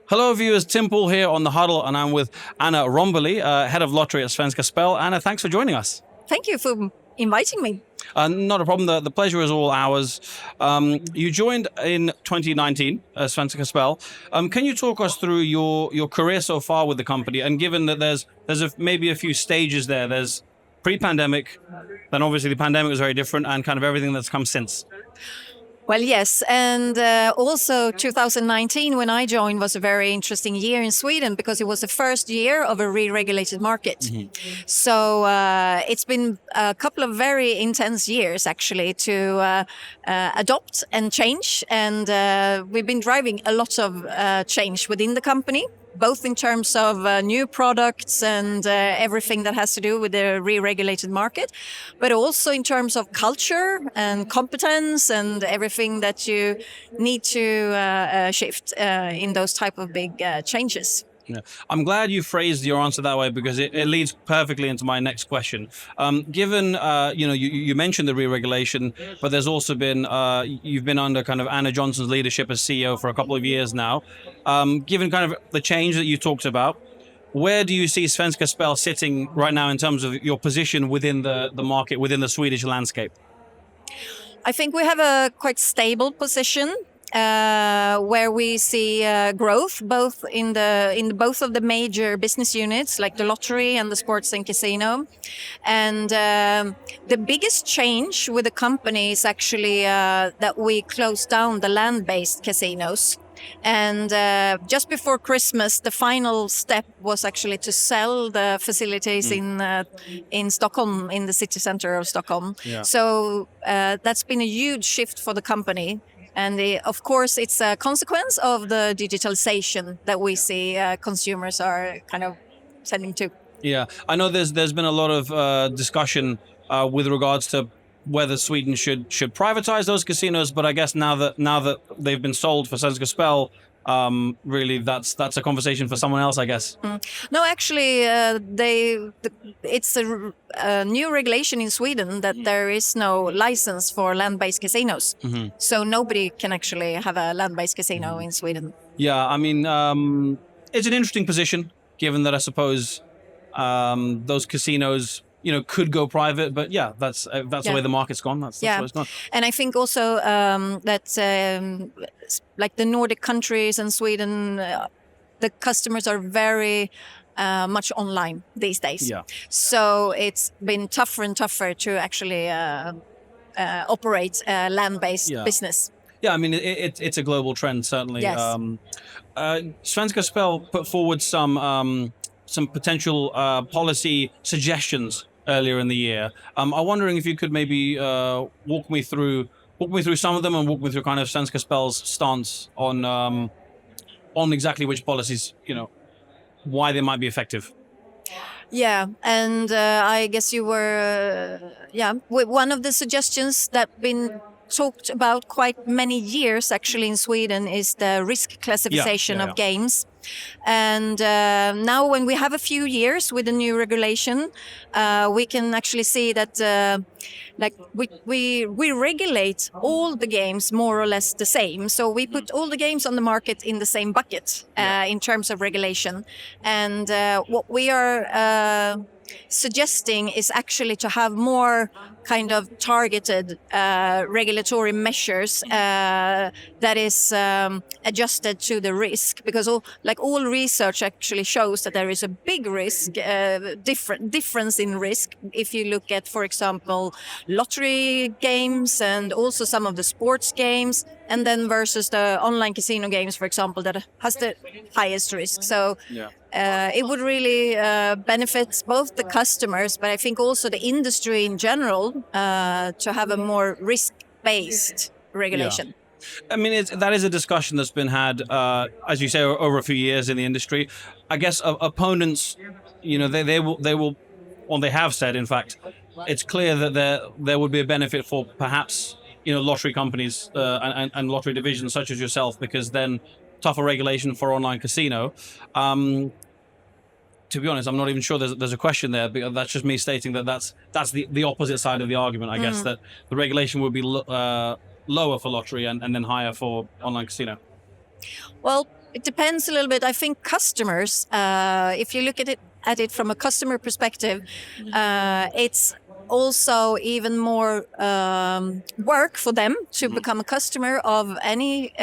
Hello viewers, Tim Pool here on the Huddle, and I'm with Anna Romboli, Head of Lottery at Svenska Spel. Anna, thanks for joining us. Thank you for inviting me. Not a problem, the pleasure is all ours. You joined in 2019 as Svenska Spel. Can you talk us through your career so far with the company? And given that there's maybe a few stages there's pre-pandemic, then obviously the pandemic was very different, and kind of everything that's come since. Well, yes, and also 2019 when I joined was a very interesting year in Sweden because it was the first year of a re-regulated market. Mm-hmm. So it's been a couple of very intense years actually to adopt and change, and we've been driving a lot of change within the company, both in terms of new products and everything that has to do with the re-regulated market, but also in terms of culture and competence and everything that you need to shift in those type of big changes. Yeah. I'm glad you phrased your answer that way because it leads perfectly into my next question. Given, you mentioned the re-regulation, but there's also been, you've been under kind of Anna Johnson's leadership as CEO for a couple of years now. Given kind of the change that you talked about, where do you see Svenska Spel sitting right now in terms of your position within the market, within the Swedish landscape? I think we have a quite stable position. Where we see growth both in both of the major business units like the lottery and the sports and casino, and the biggest change with the company is actually that we closed down the land-based casinos. And just before Christmas, the final step was actually to sell the facilities in Stockholm, in the city center of Stockholm. Yeah. So that's been a huge shift for the company. And of course, it's a consequence of the digitalisation that we see consumers are kind of sending to. Yeah, I know there's been a lot of discussion with regards to whether Sweden should privatize those casinos, but I guess now that they've been sold for Svenska Spel, really that's a conversation for someone else, I guess. No, actually, it's a new regulation in Sweden that there is no license for land-based casinos. Mm-hmm. So nobody can actually have a land-based casino in Sweden. Yeah, I mean, it's an interesting position, given that I suppose those casinos, could go private, but yeah, that's the way the market's gone. That's the way it's gone. And I think also that like the Nordic countries and Sweden, the customers are very much online these days. Yeah. So it's been tougher and tougher to actually operate land-based business. Yeah, I mean, it's a global trend, certainly. Yes. Svenska Spel put forward some potential policy suggestions earlier in the year. I'm wondering if you could maybe walk me through some of them and walk me through kind of Svenska Spel's stance on exactly which policies, why they might be effective. Yeah, and I guess you were, one of the suggestions that been talked about quite many years actually in Sweden is the risk classification of games. And now when we have a few years with the new regulation, we can actually see that we regulate all the games more or less the same. So we put all the games on the market in the same bucket in terms of regulation. And what we are suggesting is actually to have more kind of targeted regulatory measures that is adjusted to the risk, because all research actually shows that there is a big risk, difference in risk if you look at, for example, lottery games and also some of the sports games, and then versus the online casino games, for example, that has the highest risk. So it would really benefit both the customers, but I think also the industry in general to have a more risk-based regulation. Yeah. I mean, that is a discussion that's been had, as you say, over a few years in the industry. I guess opponents, they will, or they have said, in fact, it's clear that there would be a benefit for perhaps, lottery companies and lottery divisions such as yourself, because then tougher regulation for online casino. To be honest, I'm not even sure there's a question there, because that's just me stating that that's the opposite side of the argument, I guess, that the regulation would be lower for lottery and then higher for online casino. Well, It depends a little bit. I think customers, if you look at it from a customer perspective, it's also even more work for them to become a customer of any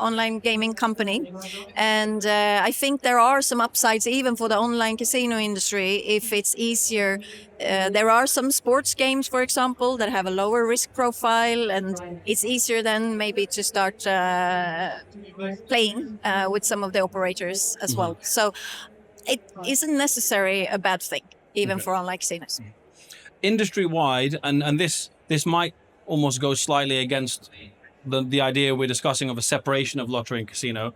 online gaming company. And I think there are some upsides even for the online casino industry if it's easier. There are some sports games, for example, that have a lower risk profile, and it's easier then maybe to start playing with some of the operators as well. So it isn't necessarily a bad thing, even for online casinos. Industry-wide, and this might almost go slightly against the idea we're discussing of a separation of lottery and casino.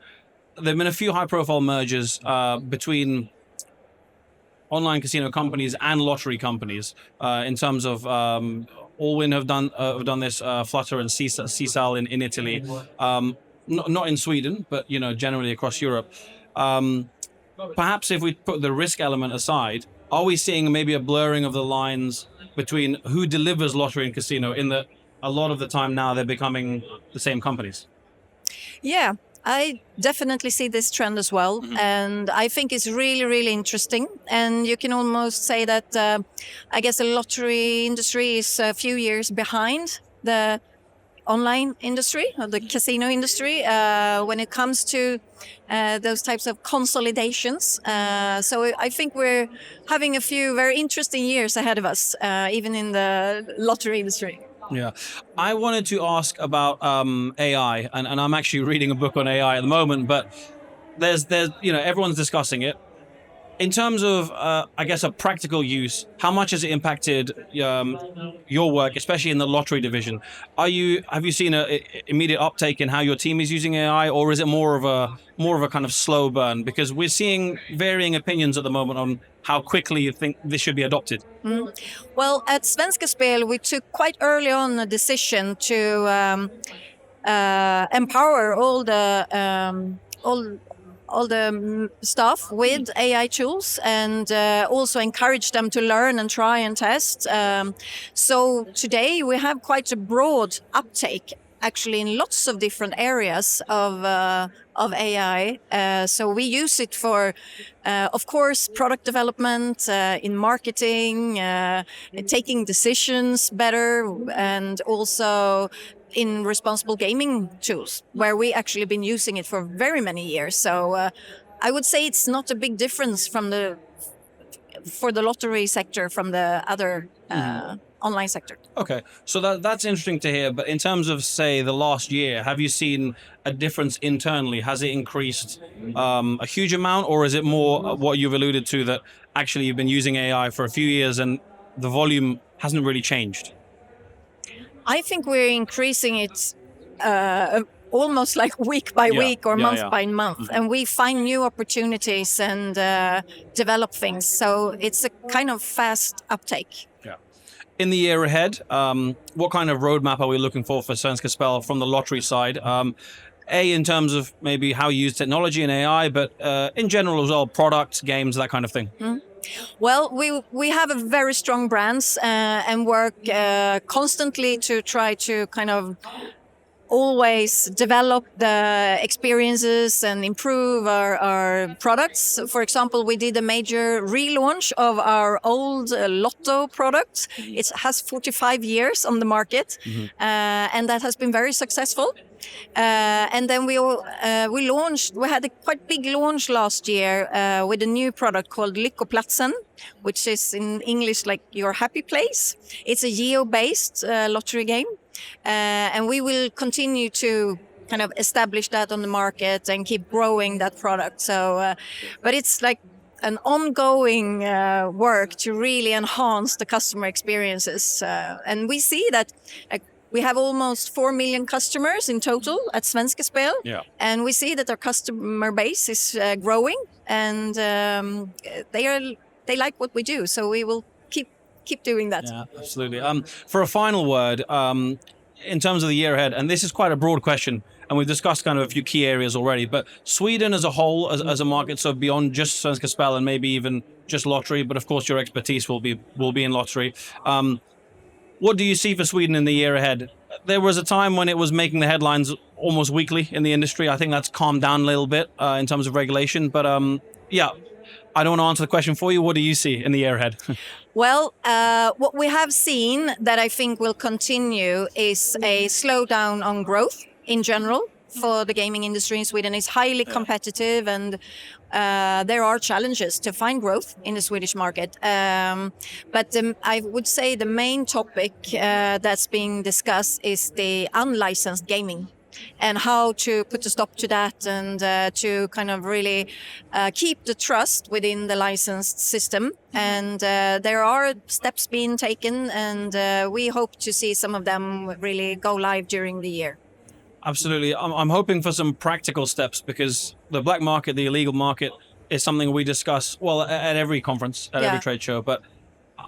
There have been a few high-profile mergers between online casino companies and lottery companies in terms of Allwyn have done this, Flutter and Sisal in Italy, not in Sweden, but generally across Europe. Perhaps if we put the risk element aside, are we seeing maybe a blurring of the lines between who delivers lottery and casino, in that a lot of the time now they're becoming the same companies? Yeah, I definitely see this trend as well. And I think it's really, really interesting. And you can almost say that I guess the lottery industry is a few years behind the online industry or the casino industry when it comes to those types of consolidations. So I think we're having a few very interesting years ahead of us, even in the lottery industry. Yeah, I wanted to ask about AI, and I'm actually reading a book on AI at the moment. But there's everyone's discussing it. In terms of, I guess, a practical use, how much has it impacted your work, especially in the lottery division? Have you seen an immediate uptake in how your team is using AI, or is it more of a kind of slow burn? Because we're seeing varying opinions at the moment on how quickly you think this should be adopted. Well, at Svenska Spel, we took quite early on a decision to empower all the staff with AI tools, and also encourage them to learn and try and test. So today we have quite a broad uptake, actually, in lots of different areas of AI. So we use it for, of course, product development, in marketing, taking decisions better, and also in responsible gaming tools, where we actually been using it for very many years. So I would say it's not a big difference for the lottery sector from the other online sector. Okay, so that's interesting to hear. But in terms of, say, the last year, have you seen a difference internally? Has it increased a huge amount, or is it more what you've alluded to, that actually you've been using AI for a few years and the volume hasn't really changed? I think we're increasing it almost like week by week or month by month, and we find new opportunities and develop things. So it's a kind of fast uptake. Yeah. In the year ahead, what kind of roadmap are we looking for Svenska Spel from the lottery side? In terms of maybe how you use technology and AI, but in general as well, products, games, that kind of thing. Well, we have a very strong brands and work constantly to try to kind of always develop the experiences and improve our products. For example, we did a major relaunch of our old Lotto product. It has 45 years on the market, and that has been very successful. And then we had a quite big launch last year with a new product called Lyckoplatsen, which is in English like your happy place. It's a geo-based lottery game. And we will continue to kind of establish that on the market and keep growing that product. So, but it's like an ongoing work to really enhance the customer experiences. And we see that we have almost 4 million customers in total at Svenska Spel. Yeah. And we see that our customer base is growing, and they like what we do. So we will keep doing that. Yeah, absolutely. For a final word, in terms of the year ahead, and this is quite a broad question, and we've discussed kind of a few key areas already, but Sweden as a whole, as a market, so beyond just Svenska Spel and maybe even just lottery, but of course your expertise will be in lottery. What do you see for Sweden in the year ahead? there was a time when it was making the headlines almost weekly in the industry. I think that's calmed down a little bit in terms of regulation. But yeah, I don't want to answer the question for you. What do you see in the year ahead? Well, what we have seen that I think will continue is a slowdown on growth in general for the gaming industry in Sweden. Is highly competitive, and there are challenges to find growth in the Swedish market. But I would say the main topic that's being discussed is the unlicensed gaming, and how to put a stop to that, and to kind of really keep the trust within the licensed system. And there are steps being taken, and we hope to see some of them really go live during the year. Absolutely. I'm hoping for some practical steps, because the black market, the illegal market, is something we discuss, well, at every conference, at every trade show. But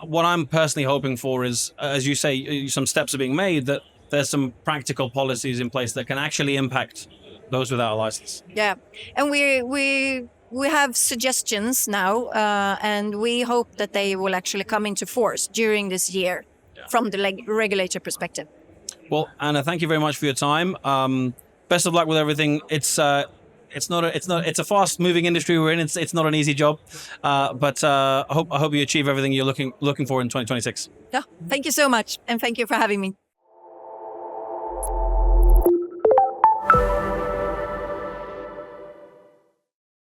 what I'm personally hoping for is, as you say, some steps are being made, that there's some practical policies in place that can actually impact those without a license. Yeah, and we have suggestions now, and we hope that they will actually come into force during this year from the regulator perspective. Well, Anna, thank you very much for your time. Best of luck with everything. It's a fast-moving industry we're in. It's not an easy job, but I hope you achieve everything you're looking for in 2026. Yeah, thank you so much, and thank you for having me.